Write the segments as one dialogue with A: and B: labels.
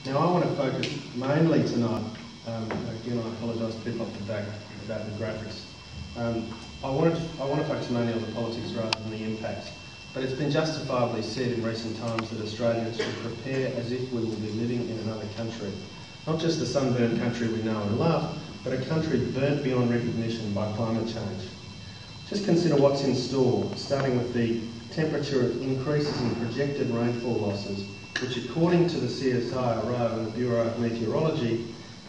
A: Now I want to focus mainly tonight, again I apologise to people off the back about the graphics. I want to focus mainly on the politics rather than the impacts, but it's been justifiably said in recent times that Australians should prepare as if we will be living in another country. Not just the sunburned country we know and love, but a country burnt beyond recognition by climate change. Just consider what's in store, starting with the temperature increases in projected rainfall losses, which according to the CSIRO and the Bureau of Meteorology,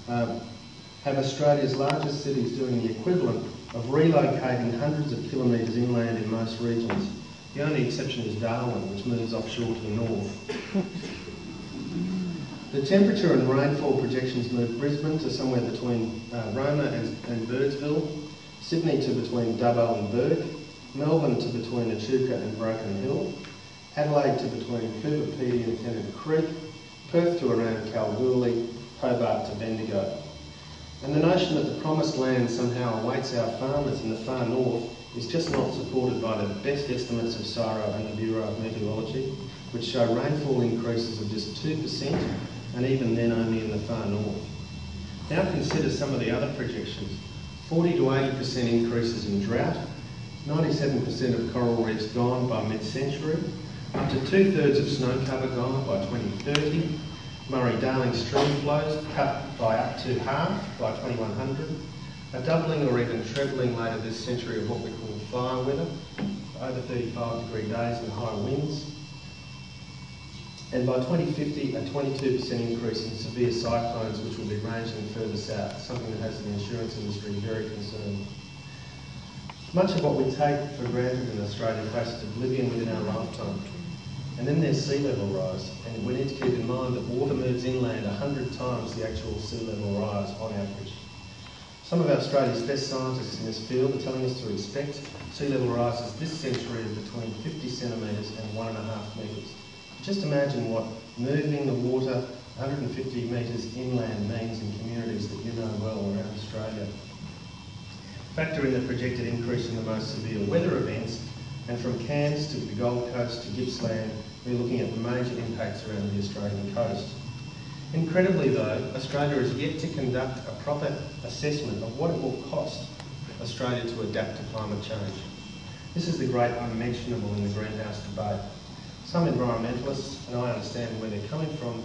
A: have Australia's largest cities doing the equivalent of relocating hundreds of kilometres inland in most regions. The only exception is Darwin, which moves offshore to the north. The temperature and rainfall projections move Brisbane to somewhere between Roma and Birdsville, Sydney to between Dubbo and Bourke, Melbourne to between Echuca and Broken Hill, Adelaide to between Coober Pedy and Tennant Creek, Perth to around Kalgoorlie, Hobart to Bendigo. And the notion that the promised land somehow awaits our farmers in the far north is just not supported by the best estimates of CSIRO and the Bureau of Meteorology, which show rainfall increases of just 2%, and even then only in the far north. Now consider some of the other projections. 40 to 80% increases in drought, 97% of coral reefs gone by mid-century, up to 2/3 of snow cover gone by 2030, Murray-Darling stream flows cut by up to half by 2100, a doubling or even trebling later this century of what we call fire weather, over 35-degree days and high winds, and by 2050 a 22% increase in severe cyclones which will be ranging further south, something that has the insurance industry very concerned. Much of what we take for granted in Australia faces oblivion within our lifetime. And then there's sea level rise, and we need to keep in mind that water moves inland 100 times the actual sea level rise on average. Some of Australia's best scientists in this field are telling us to expect sea level rises this century of between 50 centimetres and 1.5 metres. Just imagine what moving the water 150 metres inland means in communities that you know well around Australia. Factor in the projected increase in the most severe weather events, and from Cairns to the Gold Coast to Gippsland, we're looking at major impacts around the Australian coast. Incredibly though, Australia is yet to conduct a proper assessment of what it will cost Australia to adapt to climate change. This is the great unmentionable in the greenhouse debate. Some environmentalists, and I understand where they're coming from,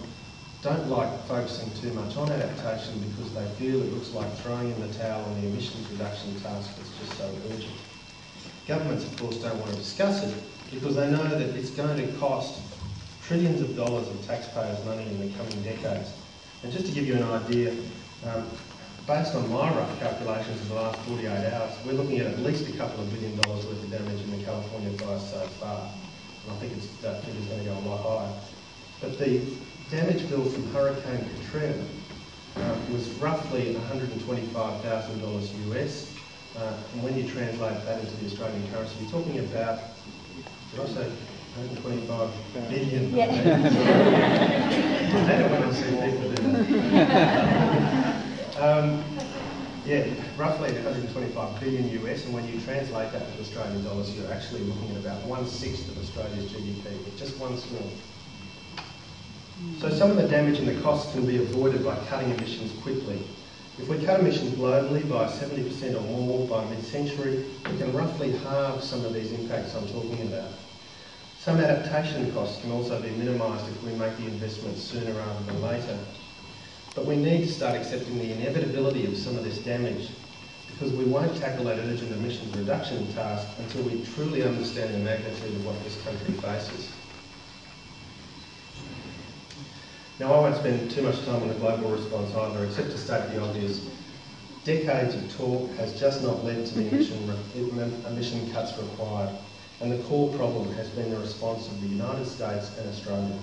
A: don't like focusing too much on adaptation because they feel it looks like throwing in the towel on the emissions reduction task that's just so urgent. Governments, of course, don't want to discuss it because they know that it's going to cost trillions of dollars of taxpayers' money in the coming decades. And just to give you an idea, based on my rough calculations of the last 48 hours, we're looking at least $2 billion worth of damage in the California fires so far. And I think that figure's going to go a lot higher. But the damage bill from Hurricane Katrina was roughly $125,000 US. And when you translate that into the Australian currency, you're talking about, did I say 125 billion? Yeah. I hate it when I see people do that. Yeah, roughly 125 billion US, and when you translate that to Australian dollars, you're actually looking at about 1/6 of Australia's GDP, just one small. So some of the damage and the costs can be avoided by cutting emissions quickly. If we cut emissions globally by 70% or more by mid-century, we can roughly halve some of these impacts I'm talking about. Some adaptation costs can also be minimised if we make the investments sooner rather than later. But we need to start accepting the inevitability of some of this damage because we won't tackle that urgent emissions reduction task until we truly understand the magnitude of what this country faces. Now, I won't spend too much time on the global response either, except to state the obvious. Decades of talk has just not led to the emission cuts required, and the core problem has been the response of the United States and Australia.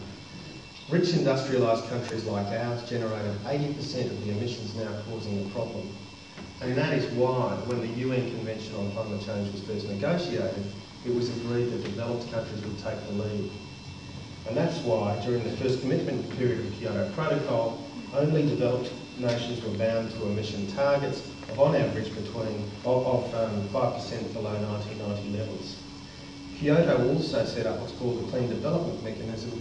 A: Rich industrialised countries like ours generated 80% of the emissions now causing the problem. And that is why, when the UN Convention on Climate Change was first negotiated, it was agreed that developed countries would take the lead. And that's why, during the first commitment period of the Kyoto Protocol, only developed nations were bound to emission targets of, on average, between 5% below 1990 levels. Kyoto also set up what's called the Clean Development Mechanism,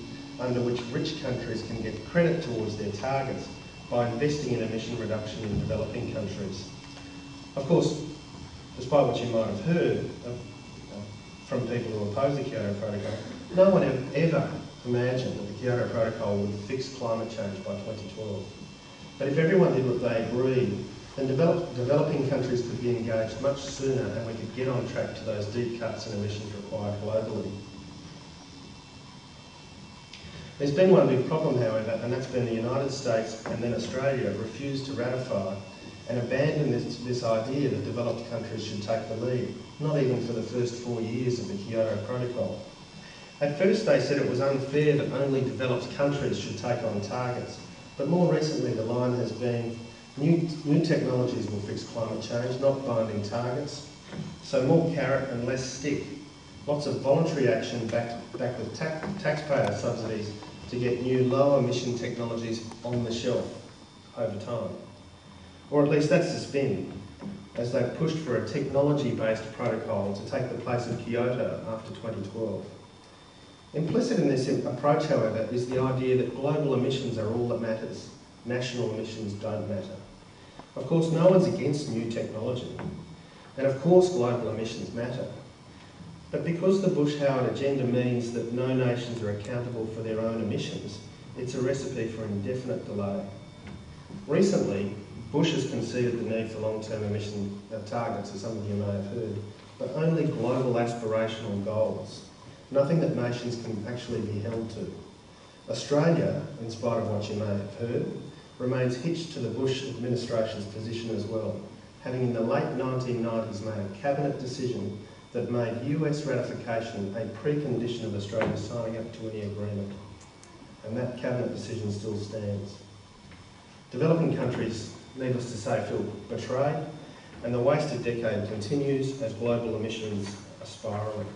A: under which rich countries can get credit towards their targets by investing in emission reduction in developing countries. Of course, despite what you might have heard from people who oppose the Kyoto Protocol, no one ever imagined that the Kyoto Protocol would fix climate change by 2012. But if everyone did what they agreed, then developing countries could be engaged much sooner and we could get on track to those deep cuts in emissions required globally. There's been one big problem, however, and that's been the United States and then Australia refused to ratify and abandon this idea that developed countries should take the lead, not even for the first 4 years of the Kyoto Protocol. At first they said it was unfair that only developed countries should take on targets, but more recently the line has been new technologies will fix climate change, not binding targets. So more carrot and less stick. Lots of voluntary action backed with taxpayer subsidies to get new low emission technologies on the shelf over time. Or at least that's the spin, as they've pushed for a technology-based protocol to take the place of Kyoto after 2012. Implicit in this approach, however, is the idea that global emissions are all that matters. National emissions don't matter. Of course, no one's against new technology, and of course global emissions matter. But because the Bush-Howard agenda means that no nations are accountable for their own emissions, it's a recipe for indefinite delay. Recently, Bush has conceded the need for long-term emission targets, as some of you may have heard, but only global aspirational goals, nothing that nations can actually be held to. Australia, in spite of what you may have heard, remains hitched to the Bush administration's position as well, having in the late 1990s made a cabinet decision that made US ratification a precondition of Australia signing up to any agreement. And that cabinet decision still stands. Developing countries, needless to say, feel betrayed, and the wasted decade continues as global emissions are spiralling.